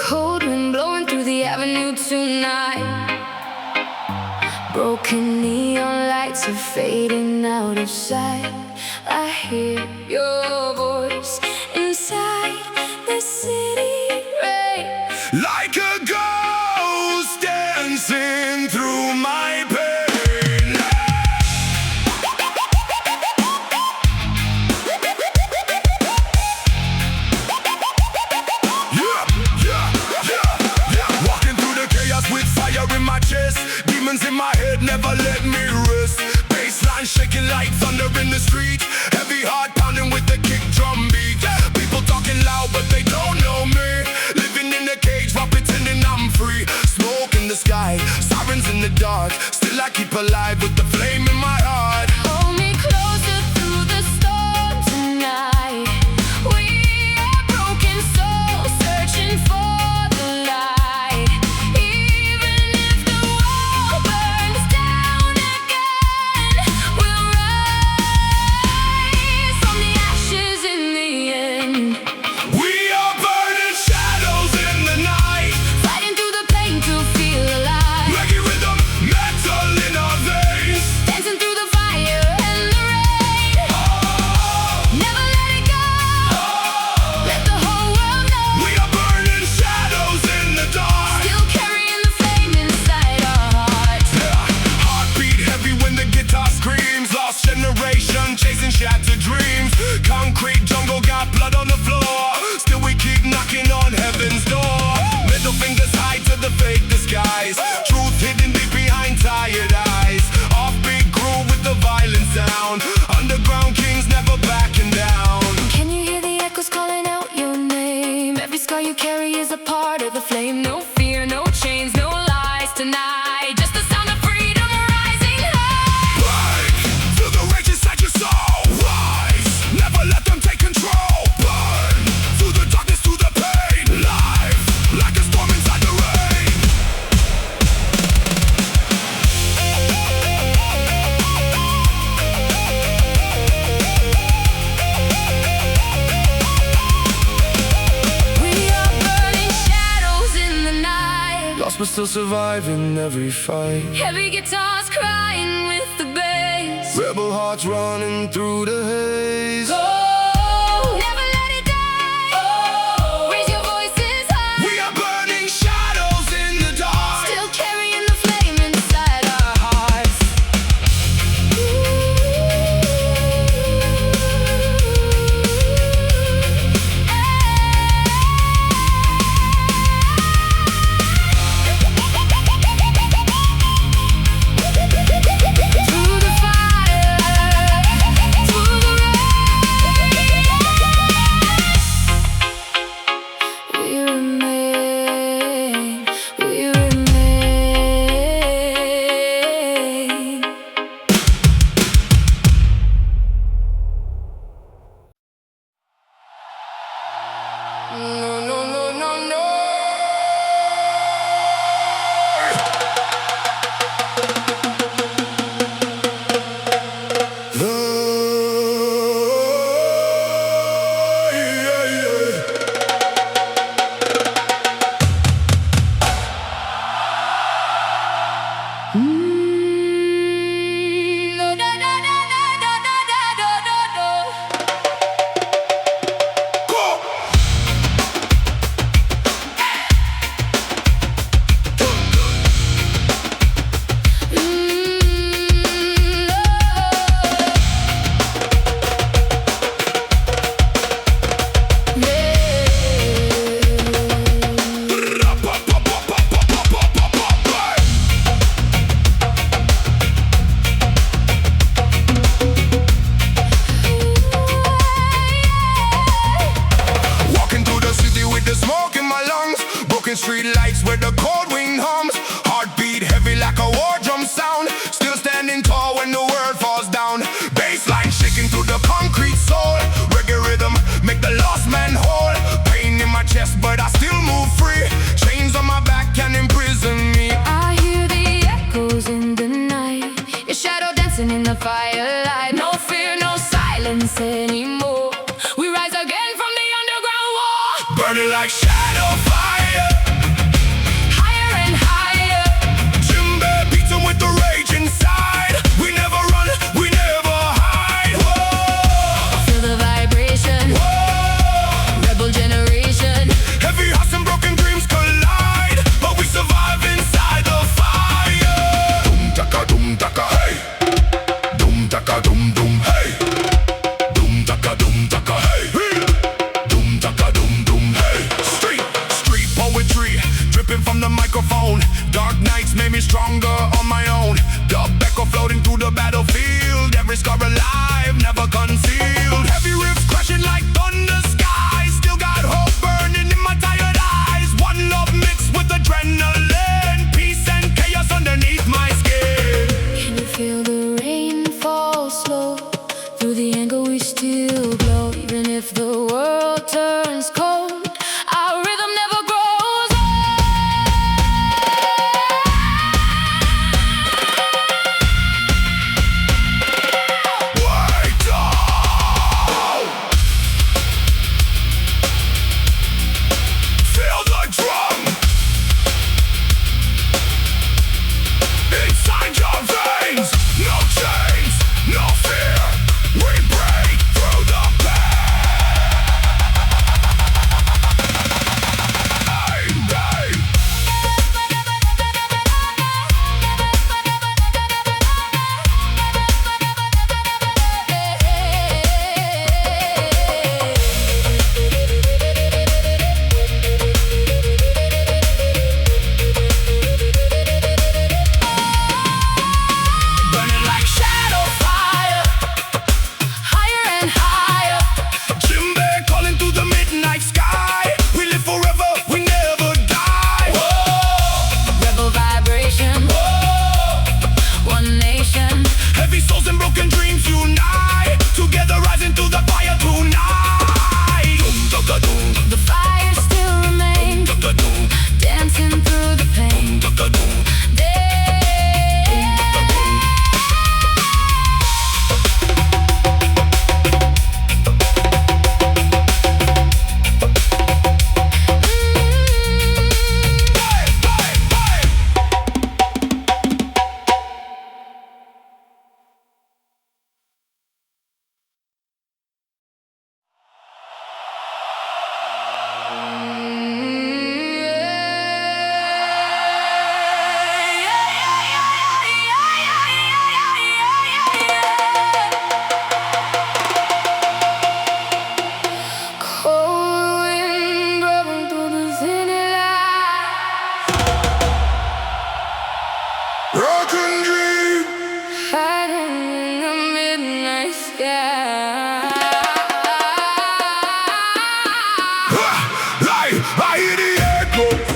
Cold wind blowing through the avenue tonight. Broken neon lights are fading out of sight. I hear your voice inside the city rain, like a ghost dancing through my pain. Walking through the chaos with fire in my chest. Demons in my head never let me rest. Bassline shaking like thunder in the street. Heavy heart pounding with the kick drum beat. People talking loud but they don't know me. Living in a cage while pretending I'm free. Smoke in the sky, sirens in the dark. Still I keep alive with the flame in my heart. hold me closer through the storm tonight. We are broken souls searching for the light. Even if the world burns down again, we'll rise from the ashes in the end. We are burning shadows in the night. Fighting through the pain to feel alive. Reggae rhythm, metal in our veins. Dancing through the fire and the rain. Never let it go. Let the whole world know. We are burning shadows in the dark. Still carrying the flame inside our hearts. Heartbeat heavy when the guitar screams. Lost generation chasing shattered dreams. Concrete jungle got blood on the floor. Still we keep knocking on heaven's door. Middle fingers high to the fake disguise. Truth hidden deep behind tired eyes. Offbeat groove with the violent sound. Underground kings never backing down. Can you hear the echoes calling out your name? Every scar you carry is a part of the flame. No fear, no chains, no lies tonight. Just the sound of freedom rising high. Break through the rage inside your soul. Rise, never let them take control. Burn through the darkness, through the pain. Life like a storm inside the rain. We are burning shadows in the night. Lost but still surviving every fight. Heavy guitars crying with the bass. Rebel hearts running through the haze. Never let it die. Raise your voices high. We are burning shadows in the dark. Still carrying the flame inside our hearts. Through the fire, through the rain, we remain, we remain. No, no, no, no, no. No, no, no, no, no, no, no, no, no, no. Go! Walking through the city with the smoke in my lungs. Broken street lights where the cold wind hums. Heartbeat heavy like a war drum sound. Still standing tall when the world falls down. Bassline shaking through the concrete soul. Reggae rhythm, light. No fear, no silence anymore. We rise again from the underground war, burning like shadow fire. higher and higher. Jimbe beats 'em with the rage inside. We never run, we never hide. Whoa, Feel the vibration, whoa. rebel generation. Heavy hearts and broken dreams collide, but we survive inside the fire. Doom taka, hey. Doom taka, doom doom, hey. Doom taka, hey. Doom taka, doom, hey. Street poetry, dripping from the microphone. Dark nights made me stronger on my own. Dub echo floating through the battlefield. Every scar alive, never concealed. Heavy riffs crashing like thunder skies. Still got hope burning in my tired eyes. One love mixed with adrenaline. Peace and chaos underneath my skin. Can you feel the rain fall slow? Through the anger we still glow. Even if the world turns cold, our rhythm never grows old. Wait up! Feel the drum inside your veins. No chains, no fear. We break through the pain. Burning like shadow fire. Higher and higher. Jimbe calling through the midnight sky. We live forever, we never die. Whoa, Rebel vibration, whoa. one nation. Heavy souls and broken dreams unite. Together rising through the fire tonight. Doom taka doom, The fire still remains, taka doom, dancing through the pain. taka doom. Cold wind blowing through the city lights, Rock and dream. hiding in the midnight sky. I hear the echoes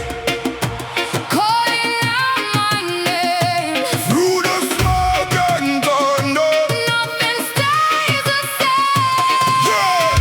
Calling out my name, through the smoke and thunder. nothing stays the same. Yeah.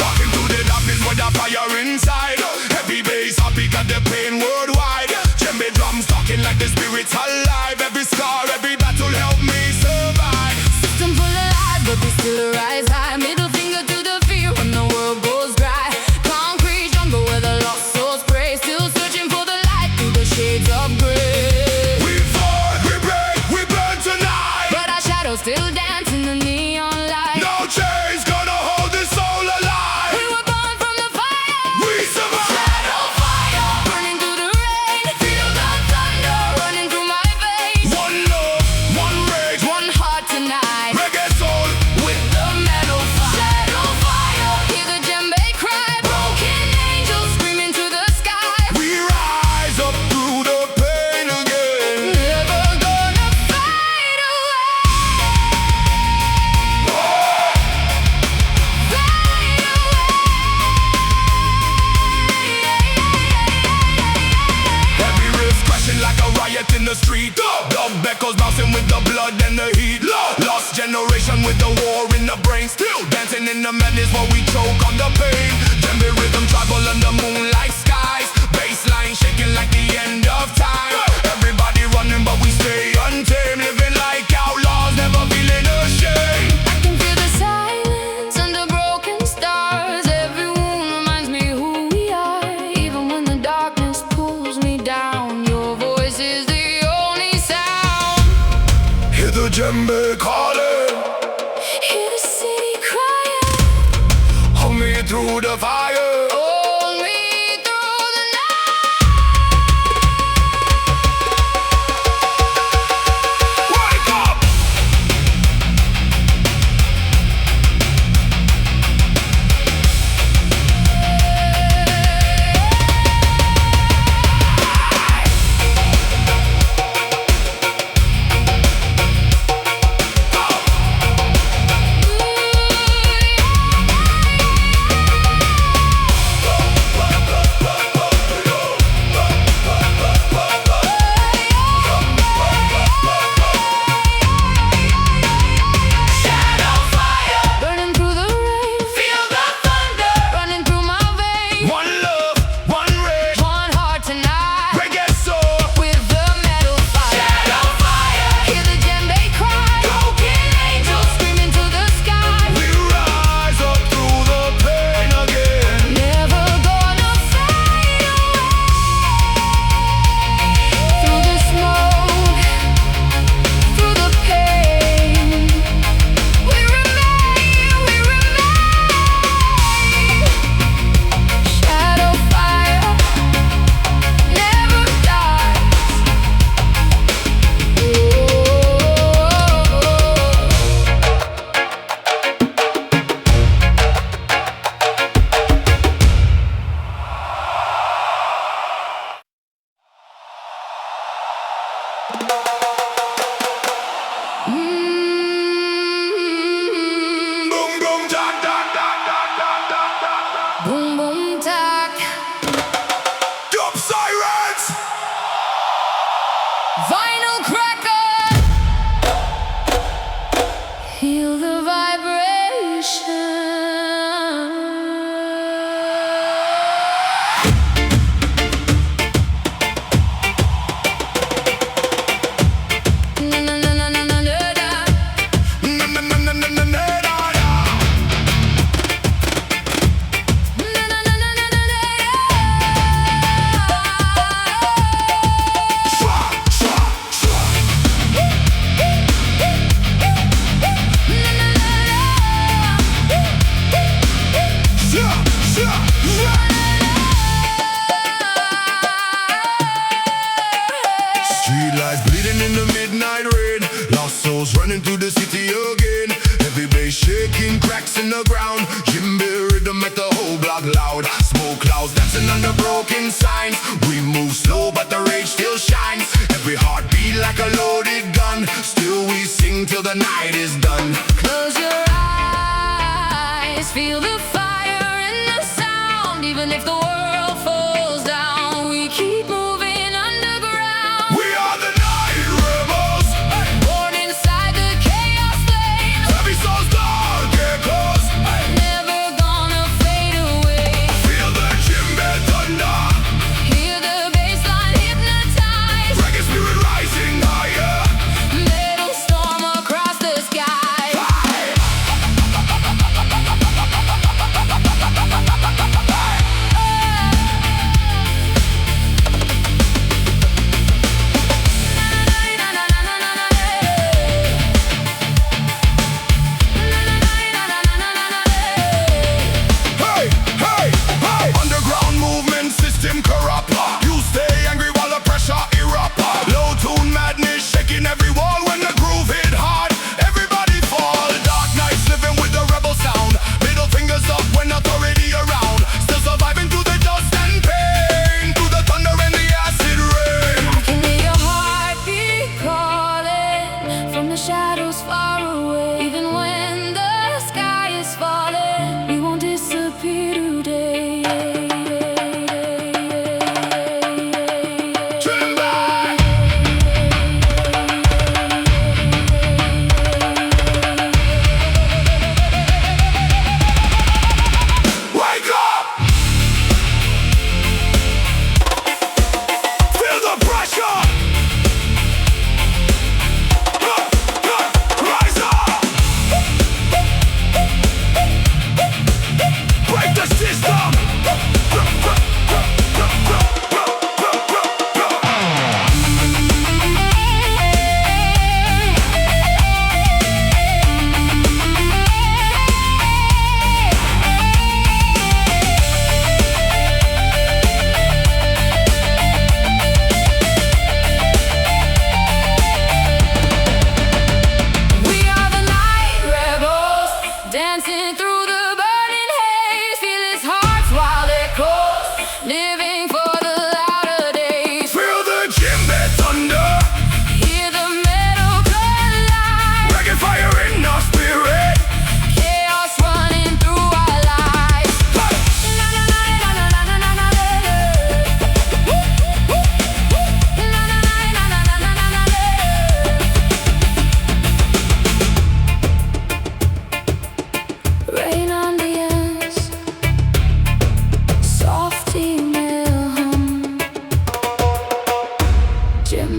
Walking through the darkness with a fire inside. Heavy bass, happy got the pain worldwide. Djembe drums talking like the spirit's alive. Every scar, every battle help me survive. System full of lies, but we still rise high. Middle finger to the fear when the world goes dry. Concrete jungle where the lost souls pray. Still searching for the light through the shades of gray. We fall, we break, we burn tonight. But our shadows still dance in the neon light. No chains gonna hold this soul alive. We were born from the fire. We survive. Shadow fire, burning through the rain. Feel the thunder running through my veins. One love, one rage, One heart tonight reggae soul. with the metal fire. Shadow fire, hear the djembe cry. Broken angels screaming to the sky. We rise up through the pain again. Never gonna fade away. riot in the street. Dub echoes bouncing with the blood and the heat. Lost generation with the war in the brain. Still dancing in the madness while we choke on the pain. Djembe rhythm travel under moonlight skies. Bassline shaking like the end of time. Everybody running but we stay untamed. Living like outlaws, never feeling ashamed. I can feel the silence under broken stars. Every wound reminds me who we are. Even when the darkness pulls me down, your voice is the only sound. Hear the djembe calling, Hear the city crying, hold me through the fire. hold me through the night. Wake up! Burning through the rain, feel the thunder running through my veins. One love, one rage, One heart tonight reggae soul. with the metal fire. Shadow fire, hear the djembe cry. Broken angels screaming to the sky. We rise up through the pain again. Never gonna fade away. Through the smoke, through the pain, we remain, we remain. Shadow fire never dies. Boom, boom, da, da, da, da, da, da, da. Boom boom tack, Dub sirens! vinyl cracker, feel the vibration. Na na na na na na na da. Na, na, na, na, na, na, na, da, da. Na na na na na na na da. Shwa, shwa, shwa. Shwa, shwa, shwa. Street lights bleeding in the midnight rain. Lost souls running through the city again. Heavy bass shaking, cracks in the ground. Djembe rhythm make the whole block loud. Smoke clouds dancing under broken signs. We move slow but the rage still shines. Every heartbeat like a loaded gun. Still we sing till the night is done. Close your eyes, feel the fire and the sound. Even if the world falls down, we keep moving underground. We are the night rebels. Born inside the chaos flames, Heavy souls, dark echoes. never gonna fade away. Feel the djembe thunder. Hear the bassline hypnotize. Reggae spirit rising higher. Metal storm across the sky.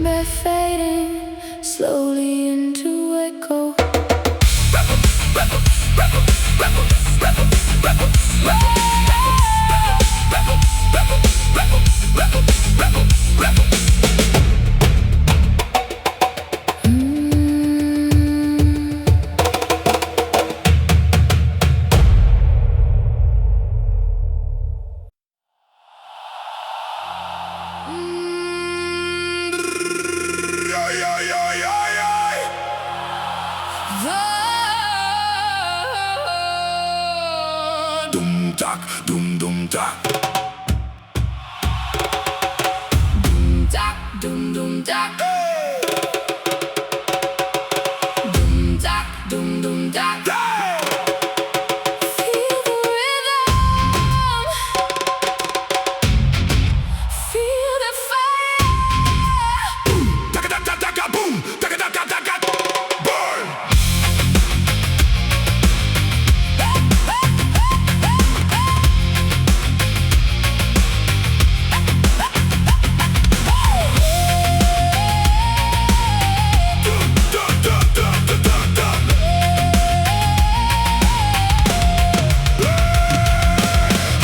Jimbe fading slowly into echo. Dum tak, dum dum tak. Dum tak, dum dum tak. Dum tak, dum dum tak. Feel the rhythm. Feel the fire. Taka taka taka boom, taka taka taka burn.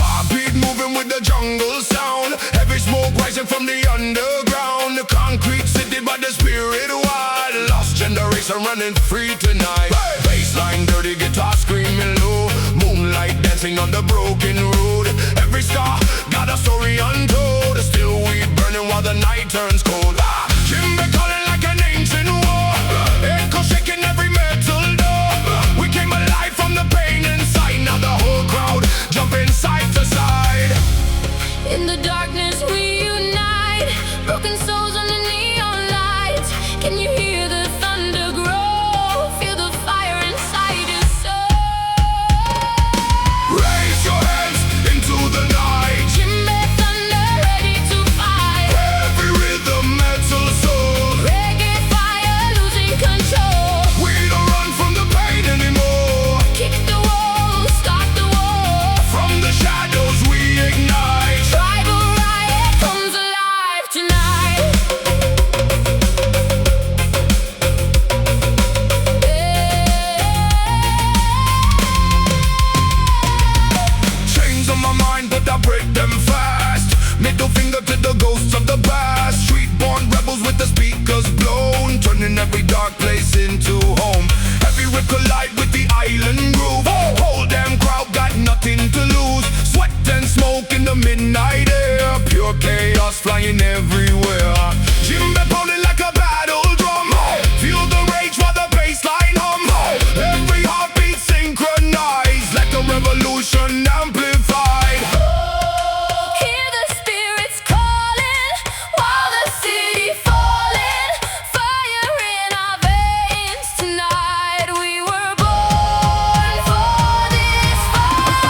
Heartbeat moving with the jungle sound. Heavy smoke rising from the underground. The concrete city but the spirit wild. Lost generation running free tonight. Bassline, dirty guitar screaming low. Moonlight dancing on the broken road. Every star got a story untold. Still we burning while the night turns cold. Jimbe calling like an ancient war. Echo shaking every metal door. We came alive from the pain inside. Now the whole crowd jumping side to side. In the darkness we unite. Broken souls under neon lights. Can you hear the thunder grow? Feel the fire inside your soul. Raise your hands into the night. Jimbe thunder ready to fight. Every rhythm, metal soul. Reggae fire losing control. We don't run from the pain anymore. Kick the wall, start the war. From the shadows we ignite. Tribal riot comes alive tonight. Chains on my mind, but I break them fast. Middle finger to the ghosts of the past. Street-born rebels with the speakers blown, turning every dark place into home. Every rip collide with the island groove. Whole damn crowd got nothing to lose. Sweat and smoke in the midnight air. Pure chaos flying everywhere. Jimbe pounding like a battle drum. Feel the rage while the bassline hum. Every heartbeat synchronized. Let the revolution amplified. Hear the spirits calling while the city falling. Fire in our veins tonight. We were born for this fight.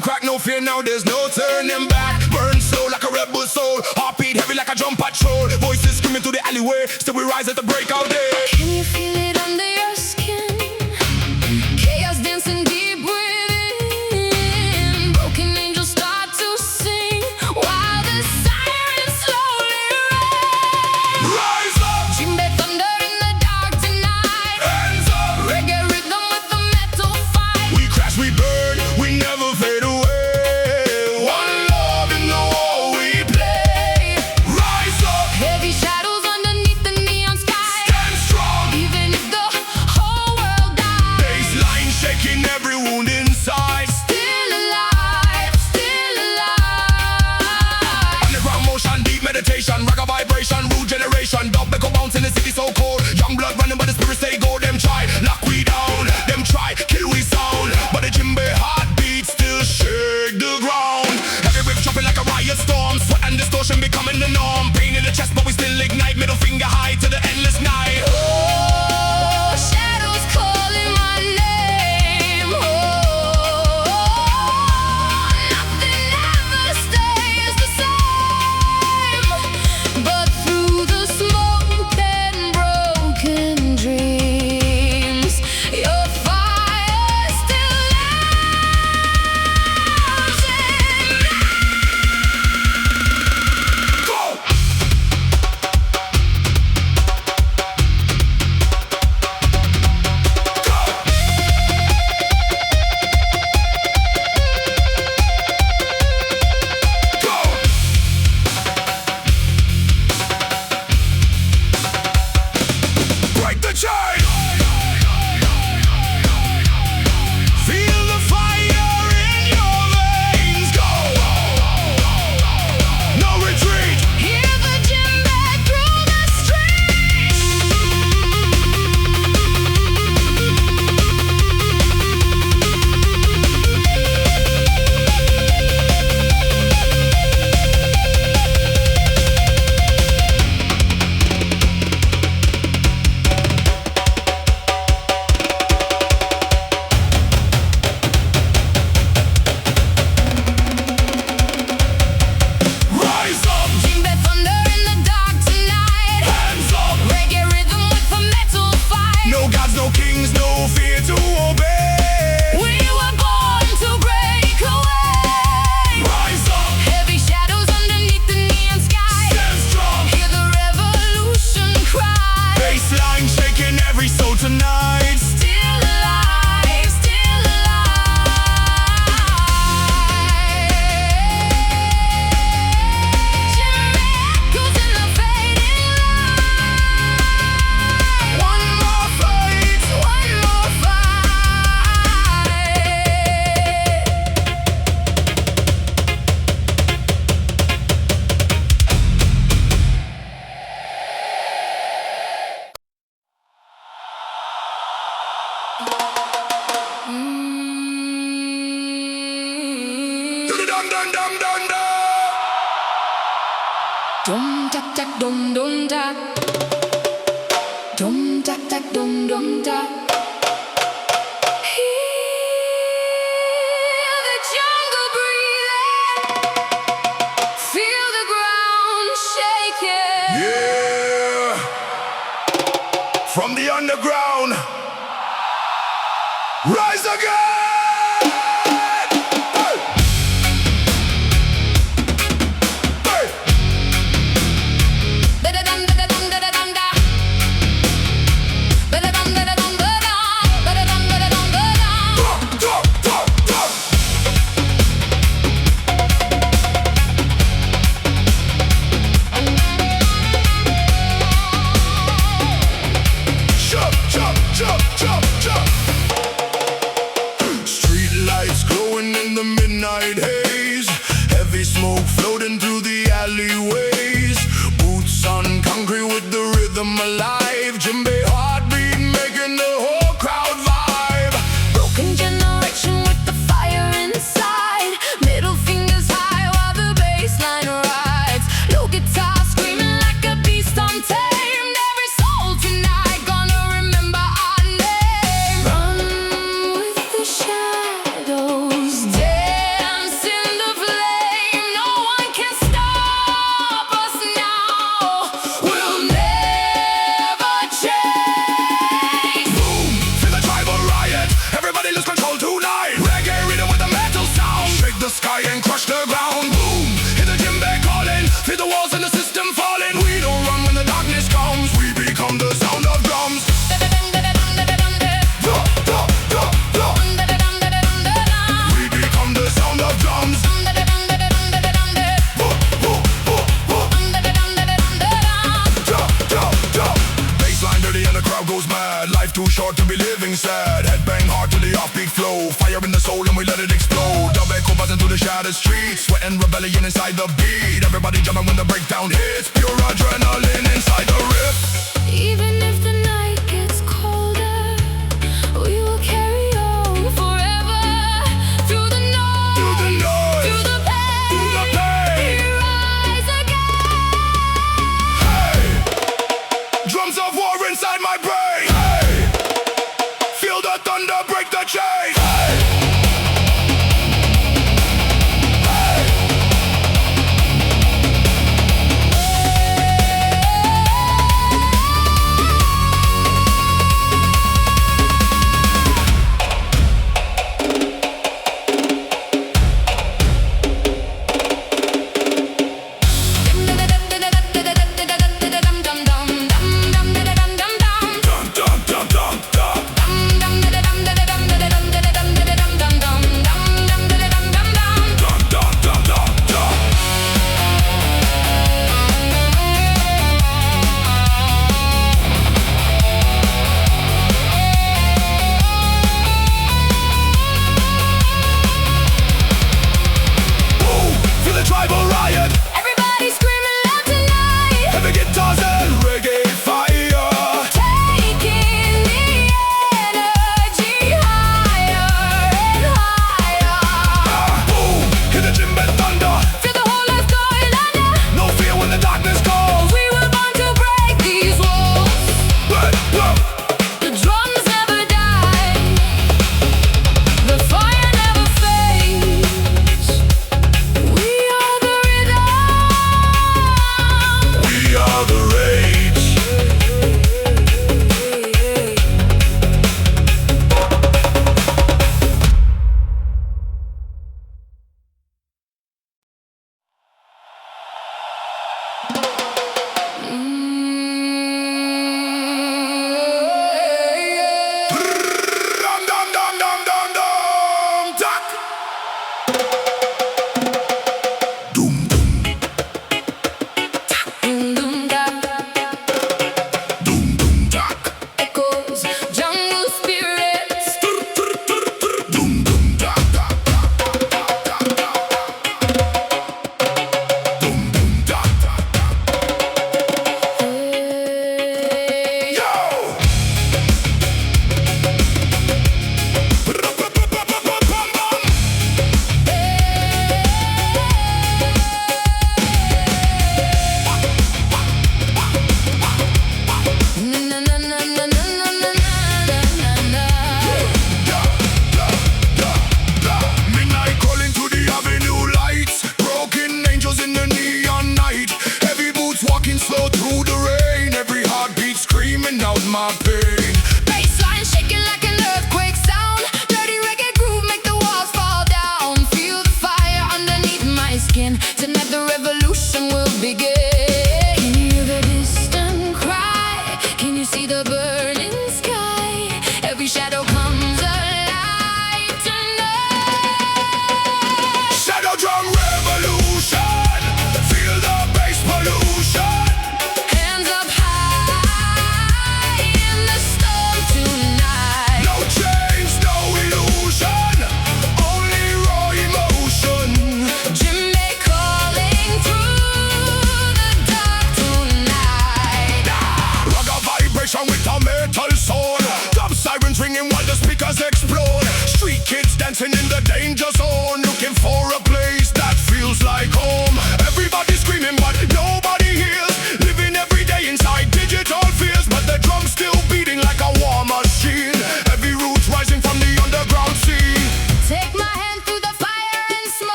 Boom crack, no fear now, there's no turning back. Burn slow like a rebel soul, heartbeat heavy like a drum patrol. Voices screaming through the alleyway, still we rise at the breakout day. Can you feel it under your skin? Chaos dancing deep within. Broken angels start to sing while the sirens slowly ring. Rise up, Jimbe thunder in the dark tonight. hands up. Reggae rhythm with the metal fight. We crash, we burn, we never fade away. One love in the war we play. Rise up, Heavy shadows underneath the neon sky. stand strong. Even if the whole world dies, Baseline shaking every wound inside. still alive, still alive. Underground motion, deep meditation, rock vibration, rude generation. Dub echo bounce in the city so cold. Young blood running, but the spirit stay gold. Them try, lock we down. Them try, kill we sound. But the Jimbe heartbeat still shake the ground. Every whip jumping like a riot storm. Sweat and distortion becoming the norm. Pain in the chest, but we still ignite. Middle finger high to the endless night. Oh, shadows calling my name. Oh, nothing ever stays the same. But through the smoke and broken dreams, your fire still lives in me. Go! Go! Break the chain! Feel the fire in your veins. Go! No retreat! Hear the djembe through the streets. Rise up! Jimbe thunder in the dark tonight. Hands up! Reggae rhythm with a metal fight. No gods, no kings, no fear to obey. We were born to break away. Rise up! Heavy shadows underneath the neon sky. Stand strong! Hear the revolution cry. Baseline shaking every soul tonight. Still alive, still alive. Jimbe echoes in the fading light. One more fight! One more fight. Dum dum dum dum dum! Dum tak tak dum dum tak. Dum tak tak dum dum tak. Hear the jungle breathing. Feel the ground shaking. Yeah! From the underground, rise again! Hey! Hey! Da-da-dum, da-da-dum, da-da-dum, da. Ba-da-dum, da-da-dum, ba-dum. Ba-da-dum, ba-da-dum, ba-dum. Dum, dum, dum, dum! Jump, jump, jump, jump, jump! Street lights glowing in the midnight haze. Heavy smoke floating through the alleyways. Boots on concrete with the rhythm alive. Jimbe heartbeat making the whole crowd vibe. Broken generation with the fire inside. Middle fingers high while the bass line rides. No guitar screaming like a beast untamed. Every soul tonight gonna remember our name. Run with the shadows, dance swing sad, headbang hard to the offbeat flow. Fire in the soul and we let it explode. Dub echo buzzing through the shattered streets. Sweat and rebellion inside the beat. Everybody jumping when the breakdown hits. Pure adrenaline inside the riff. Even if the night gets colder, we will carry on forever. Through the noise, Through the noise, through the pain, through the pain. we rise again. Hey, drums of war inside my brain. Hey, feel the thunder break the chain. Hey,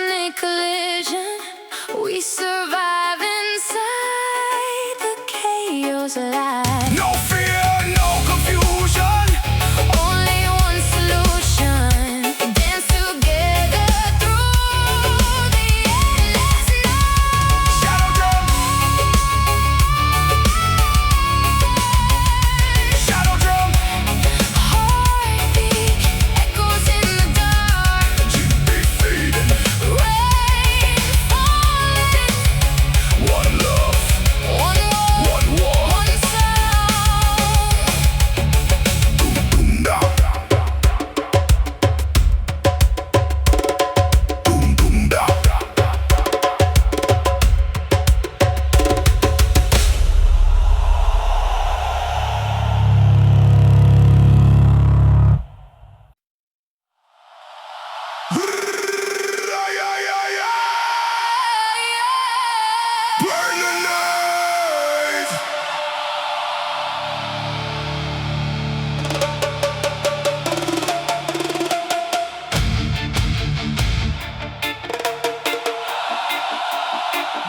cosmic collision. We survive inside the chaos alive. No fear, no confusion. Only one solution. Dance together through the endless night. Shadow drum. Shadow drum. Heartbeat echoes in the dark. Beat fading. Rain falling. One love. One world, One war. one sound. Boom da. Boom boom da. Burn the night.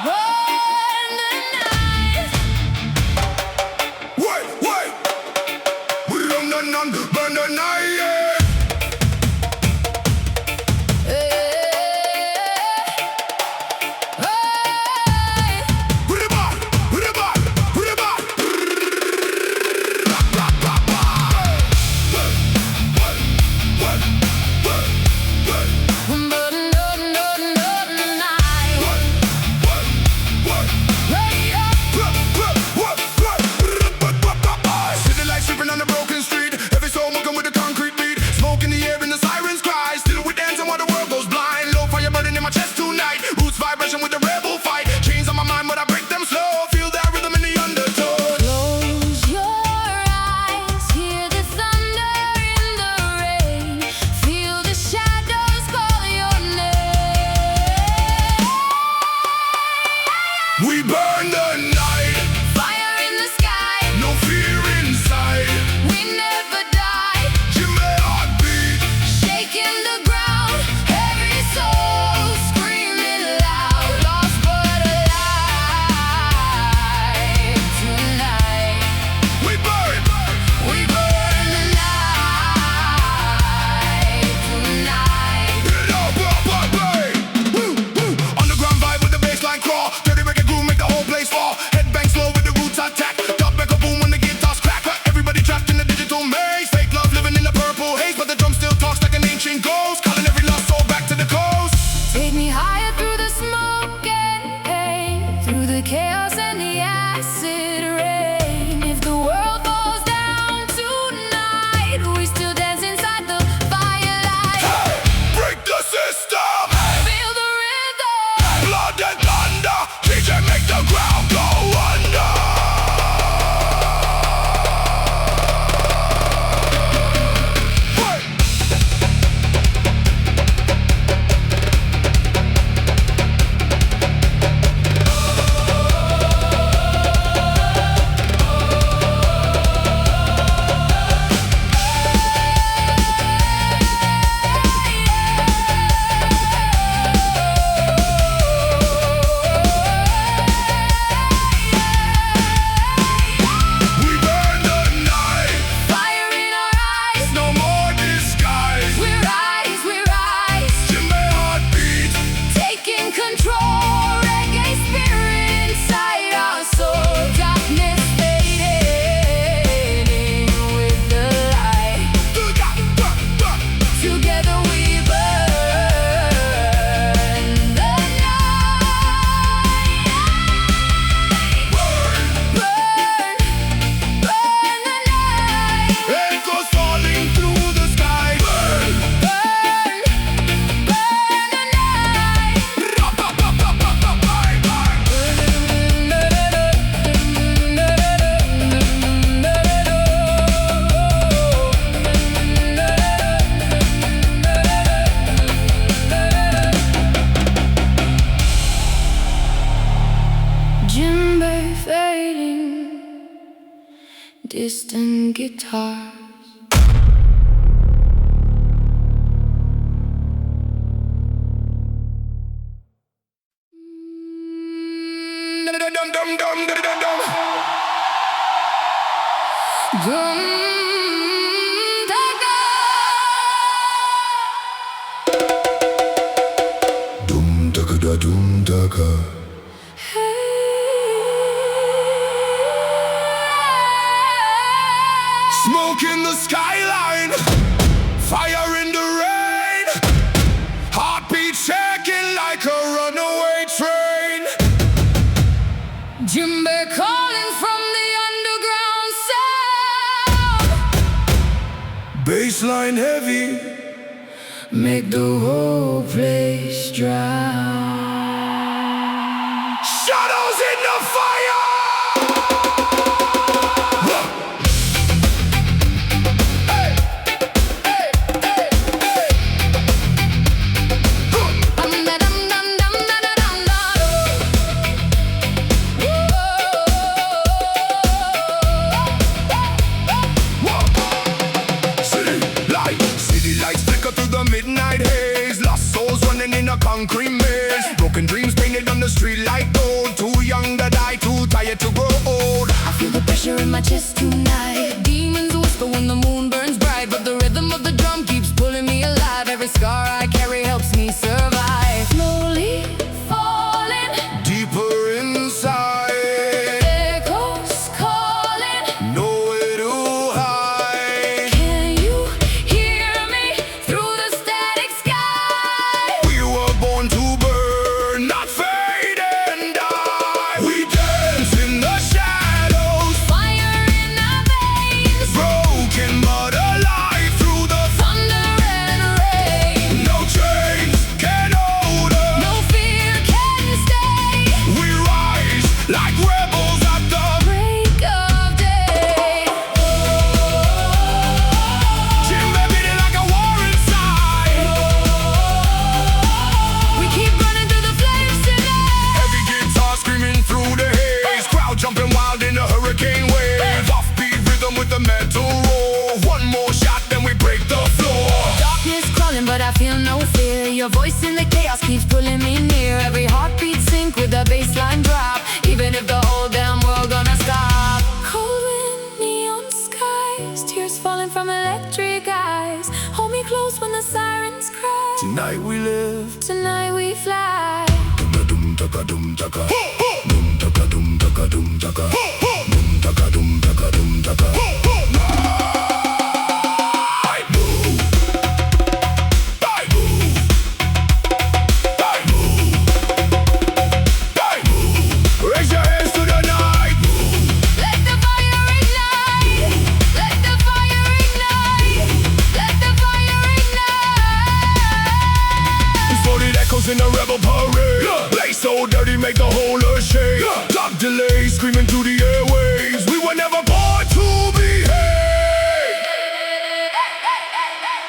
Burn the night. Wait, wait. We run the nun, burn the night. Yeah. Put it back, put it back, put it back. City lights tripping on the broken street. Every soul walking with a concrete beat. Smoke in the air and the sirens cry. Still we dancing while the world goes blind. Low fire burning in my chest tonight. Roots vibration with the rebel fight. Chains on my mind, but I break them slow. Feel that rhythm in the undertow. Close your eyes, hear the thunder in the rain. Feel the shadows call your name. We burn the night. Fire in the sky, No fear inside. we never die. Jimmy heartbeat. Shaking the ground, every soul screaming loud. Lost but alive tonight. We burn. We burn the night tonight. It all burn. Woo, woo. Underground vibe with the bassline crawl. Dirty reggae groove make the whole place fall. Headbang slow with the roots attack. Dub back a boom when the guitars crack. Everybody trapped in the digital maze. Fake love living in the purple haze, but the drum still talks like an ancient ghost, calling every lost soul back to the coast. Take me higher through the smoke and pain, through the chaos and the acid rain. If the world falls down tonight, we still dance inside the firelight. Break the system. Feel the rhythm. Blood and thunder. DJ make the ground go under. Wait. We burn the night. Fire in our eyes. No more disguise. We rise. Jimmy heartbeat. Taking control. Reggae spirit inside our soul. Darkness fading with the light. Together we burn the night. Burn the night. Echoes falling through the sky. Burn. Burn the night. Djembe fading, distant guitar. dum dum dum dum dum dum. Dum daga. Dum daga da dum daga. Smoke in the skyline, fire in the rain, heartbeat shaking like a runaway train. Jimbe calling from the underground sound. Baseline heavy, Make the whole place drown. shadows in the fire. City lights flicker through the midnight haze. Lost souls running in a concrete maze. Broken dreams painted on the street like gold. Too young to die, too tired to grow old. I feel the pressure in my chest tonight. Demons whisper when the moon burns bright, but the rhythm of the drum keeps pulling me alive. Every scar I carry helps me survive. Slowly falling, Deeper inside, echoes calling. nowhere to hide. Can you hear me through the static sky? We were born to burn, not fade and die. We dance in the shadows, Fire in our veins, broken but alive through the thunder and rain. no chains can hold us. No fear can stay. We rise like rebels at the Break of day. Jimbe beating like a war inside. We keep running through the flames tonight. Heavy guitar screaming through the haze. Crowd jumping wild in a hurricane wave. Offbeat rhythm with the metal roar. One more shot, then we break the floor. Darkness crawling, but I feel no fear. Your voice in the chaos keeps pulling me near. Every heartbeat sync with a bassline drop. Even if the whole damn world gonna stop. Cold wind, neon skies, tears falling from electric eyes. Hold me close when the sirens cry. Tonight we live. Tonight we fly. Dum dum dum dum dum dum dum dum dum dum dum dum dum dum dum. I move. I move. I move. I move. Raise your hands to the night. Let the fire ignite. Let the fire ignite. Let the fire ignite. Floated echoes in a rebel parade. Play so dirty, make the whole earth shake. Clock delay, screaming through the airwaves. We were never born to behave.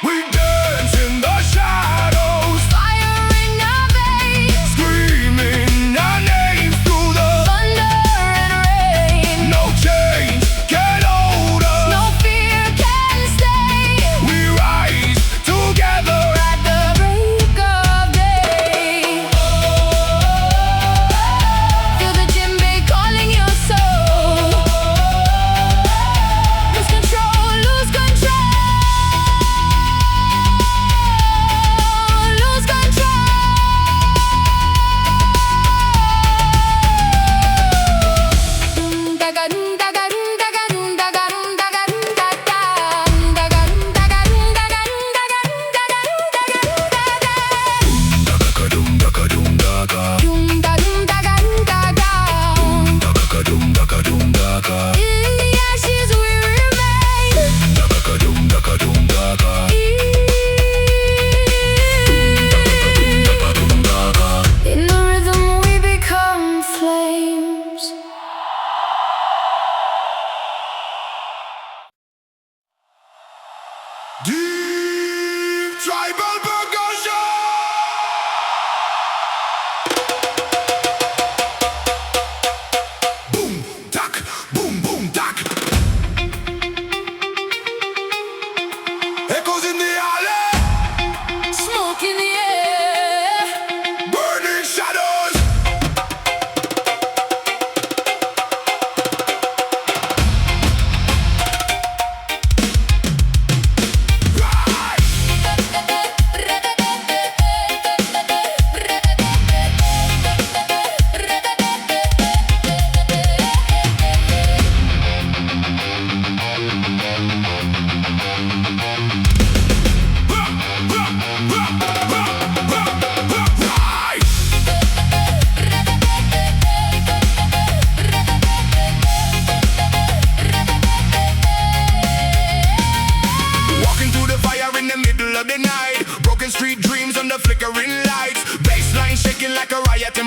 We dance in the shadows, Fire in our veins, screaming our names through the thunder and rain. no chains can hold us. No fear can stay. We rise together. At the break of day.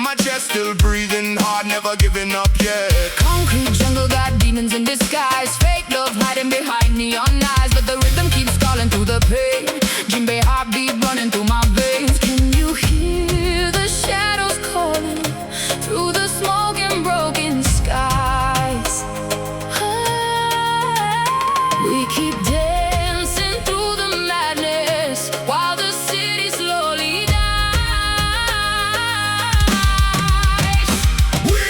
my chest, still breathing hard, never giving up yet. Concrete jungle got demons in disguise. Fake love hiding behind neon eyes, but the rhythm keeps calling through the pain. Jimbe heartbeat running through my veins. Can you hear the shadows calling through the smoke and broken skies? We keep dancing through the madness while the city slowly dies. We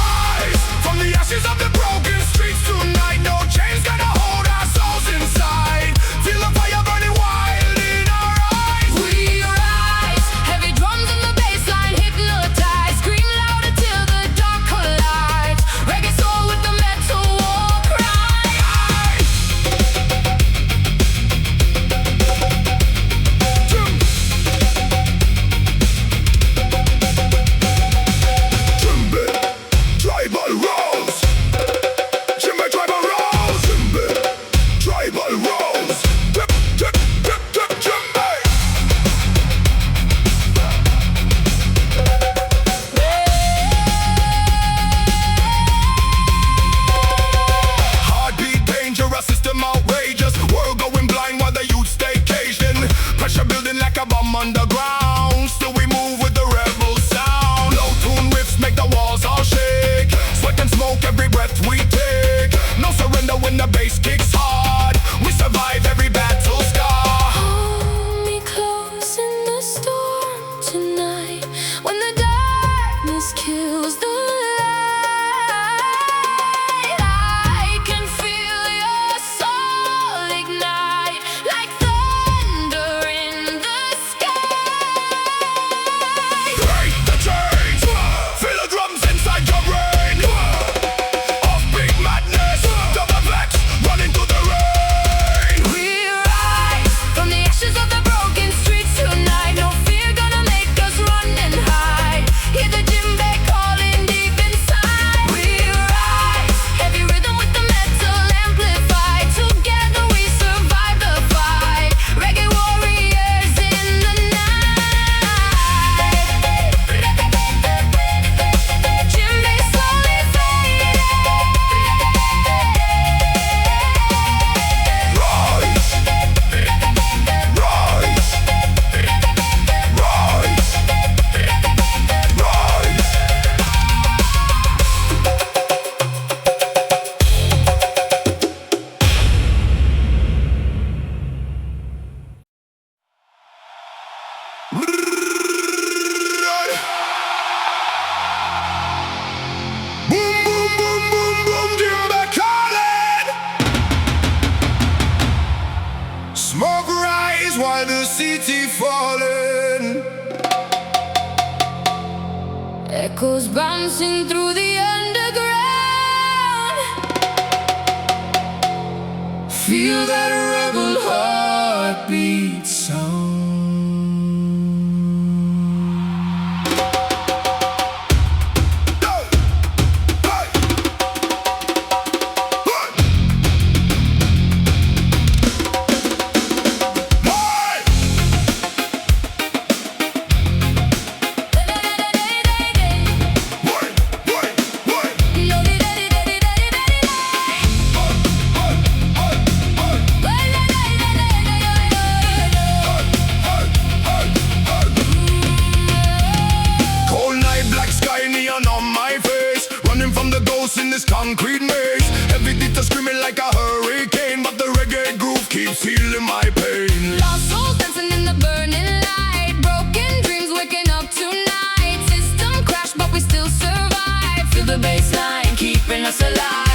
rise from the ashes of the broken streets tonight. No chains gonna hold our souls inside. Feel the fire burning wild in our eyes. We rise, heavy drums and the bass line hypnotize. Scream louder till the dark collides. Reggae soul with the metal war cry. Jimbe, tribal rose. Jimbe, tribal rose. Jimbe, tribal rose. Dip, dip, dip, dip, Jimbe. Heartbeat dangerous, system outrageous. World going blind while the youth stay caged in. Pressure building like a bomb underground. Still we move with the rebel sound. Low tune riffs make the walls all shake. Sweat and smoke every breath we take. No surrender when the bass kicks hard. We survive every battle scar. Hold me close in the storm tonight, when the darkness kills the light. I can feel your soul ignite like thunder in the sky. Break the chains. Feel the drums inside your brain. Offbeat madness. Double vex running through the rain. We rise from the ashes of the broken streets tonight. No fear gonna make us run and hide. Hear the djembe calling deep inside. We rise, heavy rhythm with the metal amplified. Together we survive the fight. Reggae warriors in the night. Djembe slowly fading. Rise. Rise. Rise. Boom, boom, boom, boom, boom, Jimbe calling. Smoke rise while the city falling. Echoes bouncing through the underground. Feel that rebel heartbeat sound. In this concrete maze, every detail screaming like a hurricane, but the reggae groove keeps healing my pain. Lost souls dancing in the burning light. Broken dreams waking up tonight. System crash, but we still survive. Feel the bass line keeping us alive.